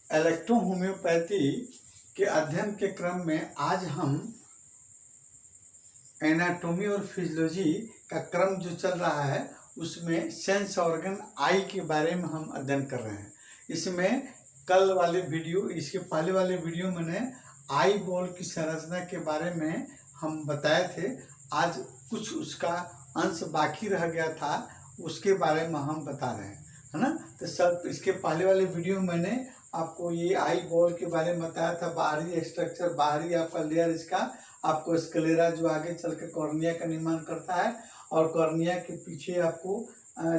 Electrohomoeopathy के अध्ययन के क्रम में आज हम एनाटॉमी और फिजियोलॉजी का क्रम जो चल रहा है उसमें सेंस ऑर्गन आई के बारे में हम अध्ययन कर रहे हैं। इसमें कल वाले वीडियो, इसके पहले वाले वीडियो मैंने आई बॉल की संरचना के बारे में हम बताए थे। आज कुछ उसका अंश बाकी रह गया था, उसके बारे में हम बता रहे हैं, है ना। तो सब इसके पहले वाले वीडियो में मैंने आपको ये आई बॉल के बारे में बताया था। बाहरी स्ट्रक्चर, बाहरी आपका लेयर इसका आपको स्क्लेरा जो आगे चल के कॉर्निया का निर्माण करता है, और कॉर्निया के पीछे आपको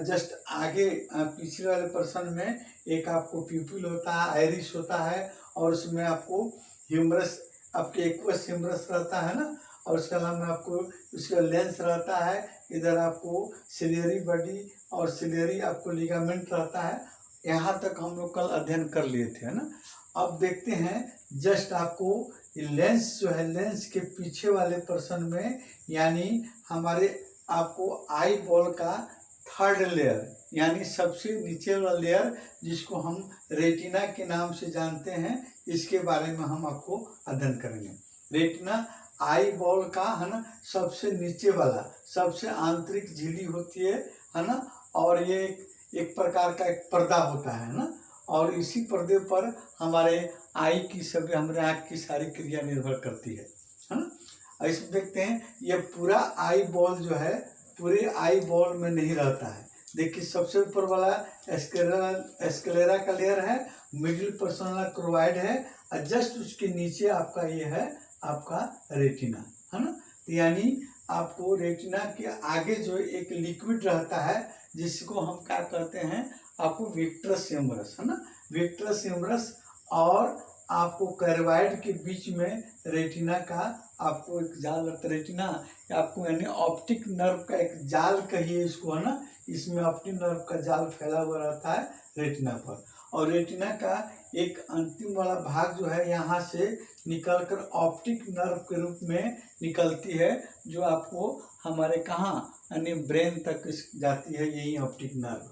जस्ट आगे पीछे वाले पर्सन में एक आपको प्यूपिल होता है, आइरिस होता है, और उसमें आपको ह्यूमरस, आपके एक्वस ह्यूमरस रहता है ना, और उसके अलावा आपको उसका लेंस रहता है। इधर आपको सिलियरी बॉडी और सिलियरी आपको लिगामेंट रहता है। यहाँ तक हम लोग कल अध्ययन कर लिए थे, है ना। अब देखते हैं जस्ट आपको लेंस जो है, लेंस के पीछे वाले पर्सन में, यानी हमारे आपको आई बॉल का थर्ड लेयर, यानी सबसे नीचे वाला लेयर जिसको हम रेटिना के नाम से जानते हैं, इसके बारे में हम आपको अध्ययन करेंगे। रेटिना आई बॉल का, है ना, सबसे नीचे वाला, सबसे आंतरिक झिल्ली होती है ना, और ये एक प्रकार का एक पर्दा होता है ना, और इसी पर्दे पर हमारे आई की सभी, हमारे आँख की सारी क्रिया निर्भर करती है ना। इसमें देखते हैं ये पूरा आई बॉल जो है पूरे आई बॉल में नहीं रहता है। देखिए सबसे ऊपर वाला स्क्लेरा का लेयर है, मिडिल पर्सन वाला क्रोवाइड है, और जस्ट उसके नीचे आपका ये है आपका रेटिना, है ना। यानी आपको रेटिना के आगे जो एक लिक्विड रहता है जिसको हम क्या कहते हैं, आपको विट्रस ह्यूमरस, है ना, विट्रस ह्यूमरस, और आपको कैरवाइड के बीच में रेटिना का आपको एक जाल लगता है। रेटिना आपको यानी ऑप्टिक नर्व का एक जाल कहिए इसको, है ना, इसमें ऑप्टिक नर्व का जाल फैला हुआ रहता है रेटिना पर। और रेटिना का एक अंतिम वाला भाग जो है यहाँ से निकलकर ऑप्टिक नर्व के रूप में निकलती है, जो आपको हमारे कहाँ यानी ब्रेन तक जाती है, यही ऑप्टिक नर्व।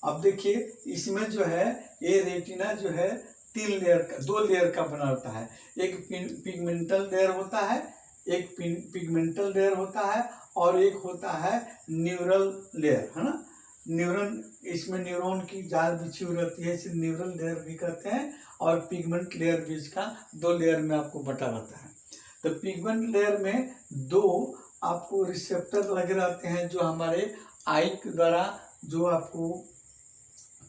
अब देखिए इसमें जो है ये रेटिना जो है दो लेयर का बना होता है। एक पिगमेंटल लेयर होता है, एक पिगमेंटल लेयर होता है, और एक होता है न्यूरल लेयर, है ना। न्यूरन, इसमें न्यूरॉन की जाल बिछी हुई रहती है, इसे न्यूरल लेयर भी कहते हैं, और पिगमेंट लेयर भी इसका दो लेयर में आपको बटा रहता है। तो पिगमेंट लेयर में दो आपको रिसेप्टर लगे रहते हैं, जो हमारे आई के द्वारा जो आपको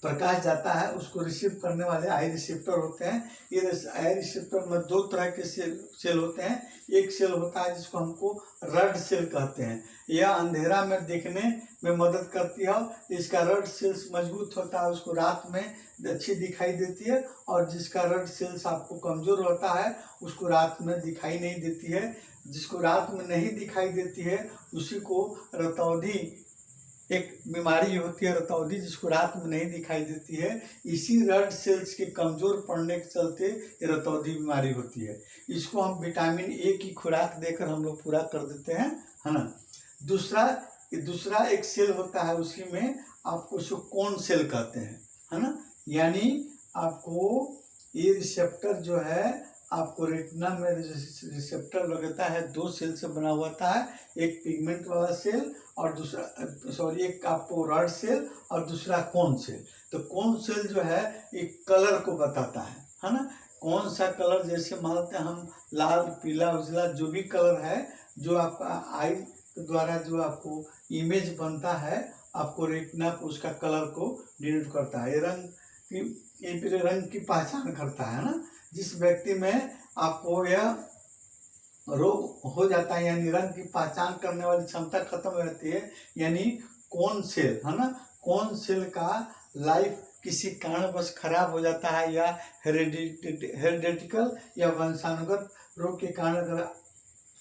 प्रकाश जाता है उसको रिसीव करने वाले आई रिसेप्टर होते हैं। ये आई रिसेप्टर में दो तरह के सेल होते हैं। एक सेल होता है जिसको हमको रड सेल कहते हैं, यह अंधेरा में देखने में मदद करती है। इसका रड सेल्स मजबूत होता है, उसको रात में अच्छी दिखाई देती है, और जिसका रड सेल्स आपको कमजोर होता है उसको रात में दिखाई नहीं देती है। जिसको रात में नहीं दिखाई देती है उसी को रतौंधी एक बीमारी होती है, रतौंधी, जिसको रात में नहीं दिखाई देती है। इसी रड सेल्स के कमजोर पड़ने के चलते ये रतौंधी बीमारी होती है। इसको हम विटामिन ए की खुराक देकर हम लोग पूरा कर देते हैं, है ना। दूसरा एक सेल होता है, उसी में आपको उसको कोन सेल कहते हैं, है ना। यानी आपको ये रिसेप्टर जो है आपको रेटिना में रिसेप्टर लगता है, दो सेल से बना हुआ होता है, एक पिगमेंट वाला सेल और दूसरा एक आपको रड सेल और दूसरा कोन सेल। तो कोन सेल जो है एक कलर को बताता है ना। कौन सा कलर, जैसे मानते हैं हम लाल, पीला, उजला, जो भी कलर है जो आपका आई के द्वारा जो आपको इमेज बनता है, आपको रेटिना को उसका कलर को डिनोट करता है। ये रंग की पहचान करता है ना। जिस व्यक्ति में आपको यह रोग हो जाता है, यानी रंग की पहचान करने वाली क्षमता खत्म हो जाती है, यानी कोन सेल, है ना, कोन सेल का लाइफ किसी कारणवश खराब हो जाता है, या हेरिडिटिकल या वंशानुगत रोग के कारण अगर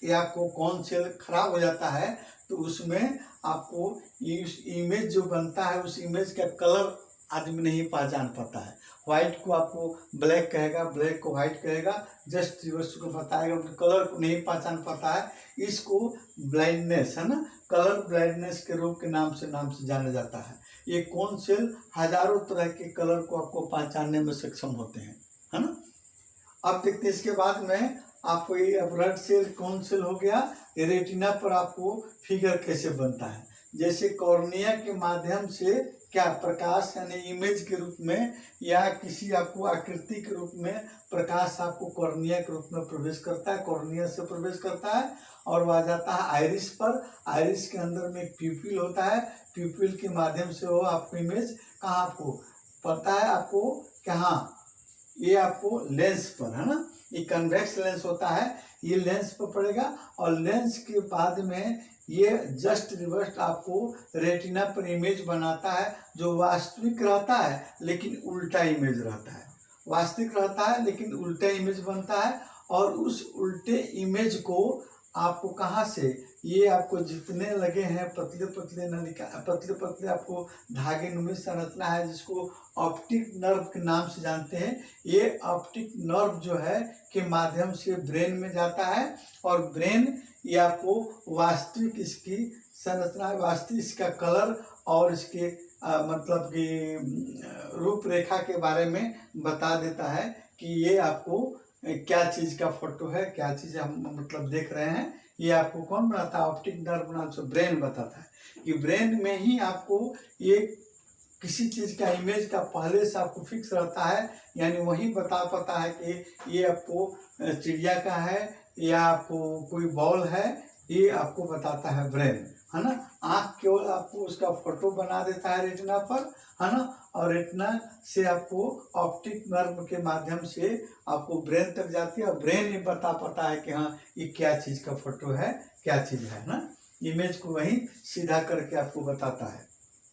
या आपको कोन सेल खराब हो जाता है तो उसमें आपको इमेज जो बनता है उस इमेज का कलर आदमी नहीं पहचान पाता है। व्हाइट को आपको ब्लैक कहेगा, ब्लैक को व्हाइट कहेगा, जस्ट रिवर्स को बताएगा, कलर को नहीं पहचान पाता है। इसको ब्लाइंडनेस, है ना, कलर ब्लाइंडनेस के रोग के नाम से जाना जाता है। ये कोन सेल हजारों तरह के कलर को आपको पहचानने में सक्षम होते हैं, है ना। अब देखते हैं इसके बाद में आपको ये ब्लड सेल कोन सेल हो गया। ये रेटिना पर आपको फिगर कैसे बनता है, जैसे कॉर्निया के माध्यम से क्या प्रकाश यानी इमेज के रूप में या किसी आपको आकृति के रूप में प्रकाश आपको कॉर्निया के रूप में प्रवेश करता है, कॉर्निया से प्रवेश करता है और वह जाता है आइरिस पर। आइरिस के अंदर में एक प्यूपिल होता है, प्यूपिल के माध्यम से वो आपको इमेज कहाँ आपको पता है, आपको कहाँ, ये आपको लेंस पर, है ना। ये कन्वेक्स लेंस होता है, ये लेंस पर पड़ेगा और लेंस के बाद में ये जस्ट रिवर्स आपको रेटिना पर इमेज बनाता है, जो वास्तविक रहता है लेकिन उल्टा इमेज रहता है। वास्तविक रहता है लेकिन उल्टा इमेज बनता है और उस उल्टे इमेज को आपको कहाँ से, ये आपको जितने लगे हैं पतले पतले नलिका, पतले पतले आपको धागे नुमी संरचना है जिसको ऑप्टिक नर्व के नाम से जानते हैं। ये ऑप्टिक नर्व जो है के माध्यम से ब्रेन में जाता है और ब्रेन ये आपको वास्तविक इसकी संरचना, वास्तविक इसका कलर और इसके मतलब कि रूपरेखा के बारे में बता देता है कि ये आपको क्या चीज़ का फोटो है, क्या चीज़ हम मतलब देख रहे हैं। ये आपको कौन बनाता है, ऑप्टिक नर्व बनाता है, ब्रेन बताता है कि ब्रेन में ही आपको ये किसी चीज़ का इमेज का पहले से आपको फिक्स रहता है, यानी वही बता पाता है कि ये आपको चिड़िया का है या आपको कोई बॉल है, ये आपको बताता है ब्रेन, है ना। आँख केवल आपको उसका फोटो बना देता है रेटिना पर, है ना, और रेटिना से आपको ऑप्टिक नर्व के माध्यम से आपको ब्रेन तक जाती है और ब्रेन ये बता पाता है कि हाँ ये क्या चीज़ का फोटो है, क्या चीज़ है ना। इमेज को वही सीधा करके आपको बताता है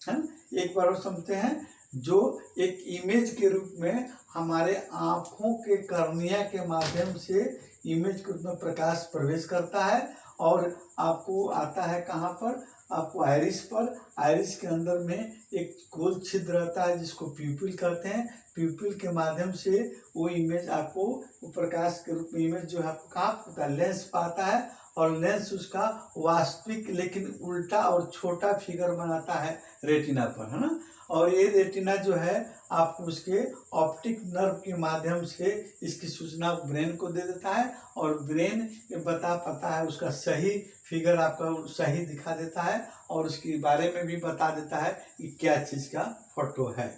ना। एक बार और समझते हैं, जो एक इमेज के रूप में हमारे आँखों के कर्निया के माध्यम से इमेज के रूप में प्रकाश प्रवेश करता है और आपको आता है कहाँ पर, आपको आइरिस पर। आइरिस के अंदर में एक गोल छिद्र रहता है जिसको प्यूपिल कहते हैं। प्यूपिल के माध्यम से वो इमेज आपको प्रकाश के रूप में इमेज जो है आपको कहाँ होता है, लेंस पाता है और लेंस उसका वास्तविक लेकिन उल्टा और छोटा फिगर बनाता है रेटिना पर, है ना। और ये रेटिना जो है आपको उसके ऑप्टिक नर्व के माध्यम से इसकी सूचना ब्रेन को दे देता है और ब्रेन ये बता पाता है, उसका सही फिगर आपका सही दिखा देता है और उसके बारे में भी बता देता है कि क्या चीज़ का फोटो है।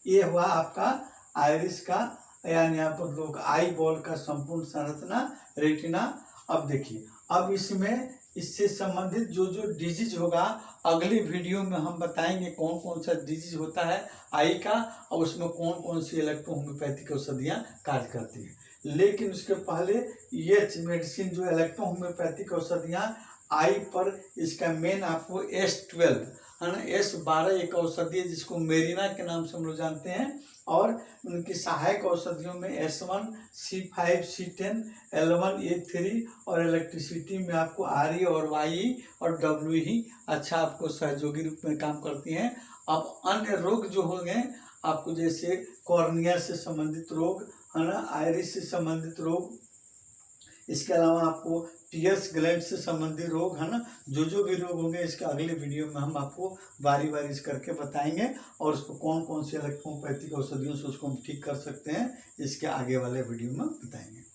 ये हुआ आपका आइरिस का यानी यहाँ पर लोग आई बॉल का संपूर्ण संरचना रेटिना। अब देखिए, अब इसमें इससे संबंधित जो जो डिजीज होगा अगली वीडियो में हम बताएंगे कौन कौन सा डिजीज होता है आई का और उसमें कौन कौन सी इलेक्ट्रो होम्योपैथिक औषधियाँ कार्य करती हैं। लेकिन उसके पहले ये मेडिसिन जो इलेक्ट्रो होम्योपैथिक औषधियाँ आई पर, इसका मेन आपको S12 है ना, S12 एक औषधि है जिसको मेरिना के नाम से हम लोग जानते हैं और उनकी सहायक औषधियों में S1, C5, C10, L1, A3 और इलेक्ट्रिसिटी में आपको RE और YE और WE ही अच्छा आपको सहयोगी रूप में काम करती हैं। अब अन्य रोग जो होंगे आपको जैसे कॉर्निया से संबंधित रोग, है ना, आइरिस से संबंधित रोग, इसके अलावा आपको टीयर्स ग्लैंड से संबंधित रोग, है ना, जो भी रोग होंगे इसके अगले वीडियो में हम आपको बारी बारी करके बताएंगे और उसको कौन कौन सी इलेक्ट्रो होम्योपैथिक औषधियों से उसको हम ठीक कर सकते हैं इसके आगे वाले वीडियो में बताएंगे।